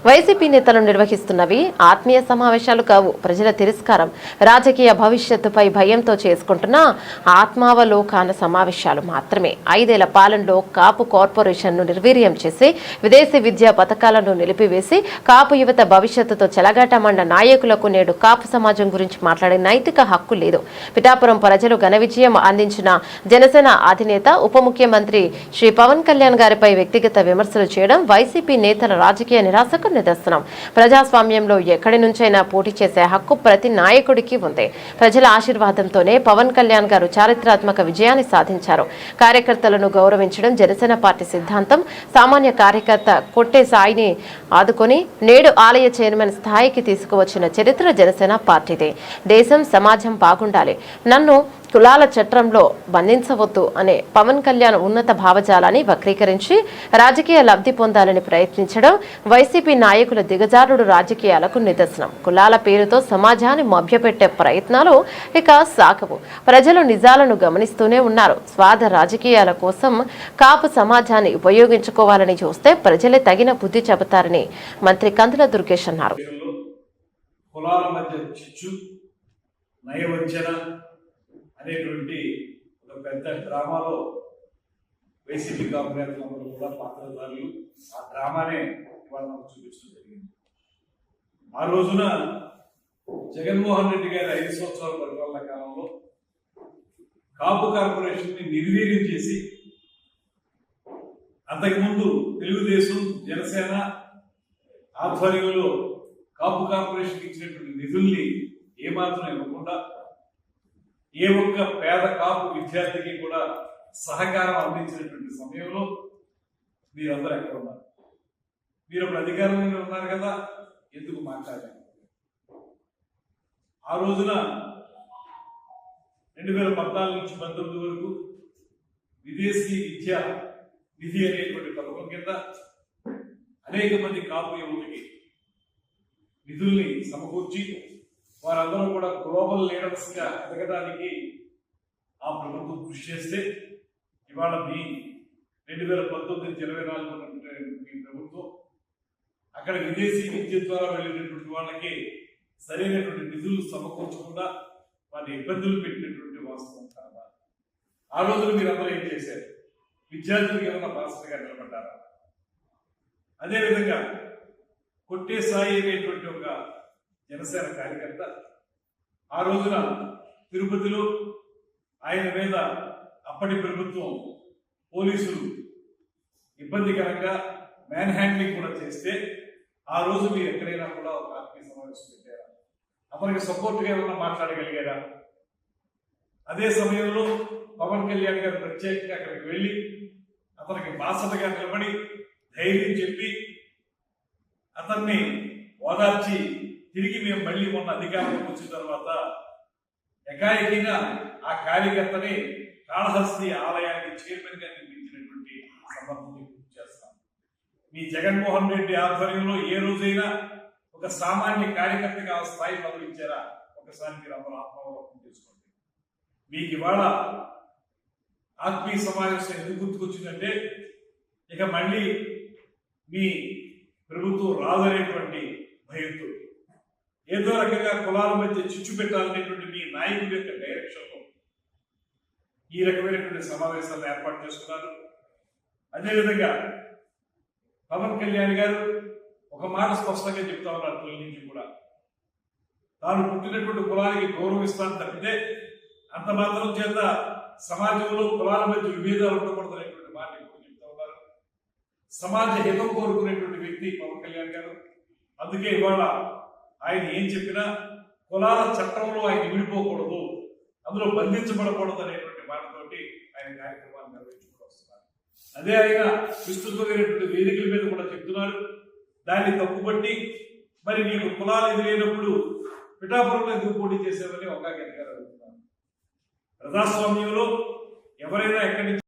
YCP నేతలు నిర్వహిస్తున్నవి ఆత్మీయ సమావేశాలు కావు, ప్రజల తిరస్కారం, రాజకీయ భవిష్యత్తుపై భయంతో చేసుకుంటున్న ఆత్మావలోకన సమావేశాలు మాత్రమే. 5 ఏళ్ల పాలనలో కాపు కార్పొరేషన్ను నిర్వీర్యం చేసి విదేశీ విద్యా పథకాలను నిలిపివేసి కాపు యువత భవిష్యత్తుతో చెలగాటమండ నాయకులకు నేడు కాపు సమాజం గురించి మాట్లాడే నైతిక హక్కు లేదు. పిఠాపురం ప్రజలు ఘన విజయం అందించిన జనసేన అధినేత ఉప ముఖ్యమంత్రి శ్రీ పవన్ కళ్యాణ్ గారిపై వ్యక్తిగత విమర్శలు చేయడం వైసీపీ నేతల రాజకీయ నిరాశకు నిదర్శనం. ప్రజాస్వామ్యంలో ఎక్కడి నుంచైనా పోటీ చేసే హక్కు ప్రతి నాయకుడికి ఉంది. ప్రజల ఆశీర్వాదంతోనే పవన్ కళ్యాణ్ గారు చారిత్రాత్మక విజయాన్ని సాధించారు. కార్యకర్తలను గౌరవించడం జనసేన పార్టీ సిద్ధాంతం. సామాన్య కార్యకర్త కొట్టే సాయిని ఆదుకొని నేడు ఆలయ చైర్మన్ స్థాయికి తీసుకువచ్చిన చరిత్ర జనసేన పార్టీదే. దేశం సమాజం బాగుండాలి, నన్ను కులాల చట్రంలో బంధించవద్దు అనే పవన్ కళ్యాణ్ ఉన్నత భావజాలాన్ని వక్రీకరించి రాజకీయ లబ్ధి పొందాలని ప్రయత్నించడం వైసీపీ నాయకుల దిగజారుడు రాజకీయాలకు నిదర్శనం. కులాల పేరుతో సమాజాన్ని మభ్యపెట్టే ప్రయత్నాలు ఇక సాగవు. ప్రజలు నిజాలను గమనిస్తూనే ఉన్నారు. స్వార్థ రాజకీయాల కోసం కాపు సమాజాన్ని ఉపయోగించుకోవాలని చూస్తే ప్రజలే తగిన బుద్ధి చెబుతారని మంత్రి కందుల దుర్గేష్ అన్నారు. అనేటువంటి ఒక పెద్ద డ్రామాలో వైసీపీ కాపునేతలందరూ కూడా పాత్రధారులు. ఆ డ్రామానే ఇవాళ మనకు చూపించడం జరిగింది. ఆ రోజున జగన్మోహన్ రెడ్డి గారి 5 సంవత్సరాల పరిపాలన కాలంలో కాపు కార్పొరేషన్ ని నిర్వీర్యం చేసి అంతకుముందు తెలుగుదేశం జనసేన ఆధ్వర్యంలో కాపు కార్పొరేషన్ ఇచ్చినటువంటి నిధుల్ని ఏమాత్రం ఇవ్వకుండా ఏ ఒక్క పేద కాపు విద్యార్థికి కూడా సహకారం అందించినటువంటి సమయంలో మీరందరూ ఎక్కడ ఉన్నారు? మీరు అప్పుడు అధికారంలో ఉన్నారు కదా, ఎందుకు మాట్లాడారు? ఆ రోజున 2014 నుంచి 19 వరకు విదేశీ విద్యా నిధి అనేటువంటి పథకం కింద అనేక మంది కాపు యువతకి నిధుల్ని సమకూర్చి వారందరూ కూడా గ్లోబల్ లీడర్స్ గా ఎదగడానికి ఆ ప్రభుత్వం కృషి చేస్తే ఇవాళ మీ 2019 నుంచి 24 మీ ప్రభుత్వం అక్కడ విదేశీ విద్య ద్వారా వెళ్ళినటువంటి వాళ్ళకి సరైనటువంటి నిధులు సమకూర్చకుండా వారిని ఇబ్బందులు పెట్టినటువంటి వాస్తవం కాదా? ఆ రోజున మీరందరూ ఏం చేశారు? విద్యార్థులకు ఏమన్నా బాసటగా నిలబడ్డారా? అదేవిధంగా కొట్టే సాయి అనేటువంటి ఒక జనసేన కార్యకర్త ఆ రోజున తిరుపతిలో ఆయన మీద అప్పటి ప్రభుత్వం పోలీసులు ఇబ్బందికరంగా మ్యాన్ హ్యాండ్లింగ్ కూడా చేస్తే ఆ రోజు మీరు ఎక్కడైనా కూడా ఒక ఆత్మీయ సమావేశం పెట్టారా? అతనికి సపోర్ట్గా ఏమన్నా మాట్లాడగలిగారా? అదే సమయంలో పవన్ కళ్యాణ్ గారు ప్రత్యేకంగా అక్కడికి వెళ్ళి అతనికి బాసటగా నిలబడి ధైర్యం చెప్పి అతన్ని ఓదార్చి తిరిగి మేము మళ్ళీ మొన్న అధికారంలోకి వచ్చిన తర్వాత ఏకాఏకిగా ఆ కార్యకర్తని కాళహస్తి ఆలయానికి చైర్మన్ గా నియమించినటువంటి సందర్భం చేస్తాం. మీ జగన్మోహన్ రెడ్డి ఆధ్వర్యంలో ఏ రోజైనా ఒక సామాన్య కార్యకర్తగా ఆ స్థాయి పదవించారా? ఒకసారి మీరు అందరూ ఆత్మావలోకం చేసుకోండి. మీకు ఇవాళ ఆత్మీయ సమావేశం ఎందుకు గుర్తుకొచ్చిందంటే ఇక మళ్ళీ మీ ప్రభుత్వం రాదనేటువంటి భయంతో ఏదో రకంగా కులాల మధ్య చిచ్చు పెట్టాలనేటువంటి మీ నాయకుడి యొక్క డైరెక్షన్లో ఈ రకమైనటువంటి సమావేశాలను ఏర్పాటు చేసుకున్నారు. అదేవిధంగా పవన్ కళ్యాణ్ గారు ఒక మాట స్పష్టంగా చెప్తా ఉన్నారు. తొలి నుంచి కూడా తాను పుట్టినటువంటి కులానికి గౌరవిస్తాను తప్పితే అంత మాత్రం చేత సమాజంలో కులాల మధ్య విభేదాలు ఉండకూడదు అనేటువంటి మాట ఇప్పుడు చెప్తా ఉన్నారు. సమాజ హితం కోరుకునేటువంటి వ్యక్తి పవన్ కళ్యాణ్ గారు. అందుకే ఇవాళ ఆయన ఏం చెప్పినా కులాల చట్టంలో ఆయన విడిపోకూడదు, అందులో బంధించబడకూడదు అనేటువంటి మాటతోటి ఆయన కార్యక్రమాన్ని నిర్వహించుకుంటూ వస్తున్నారు. అదే ఆయన విస్తృతమైనటువంటి వేదికల మీద కూడా చెప్తున్నారు. దాన్ని తప్పుపట్టి మరి నీకు కులాలు ఎదురైనప్పుడు పిఠాపురంలో ఎందుకు పోటీ చేసేవని ఒక గట్టిగా అడుగుతున్నారు. ప్రజాస్వామ్యంలో ఎవరైనా ఎక్కడి నుంచి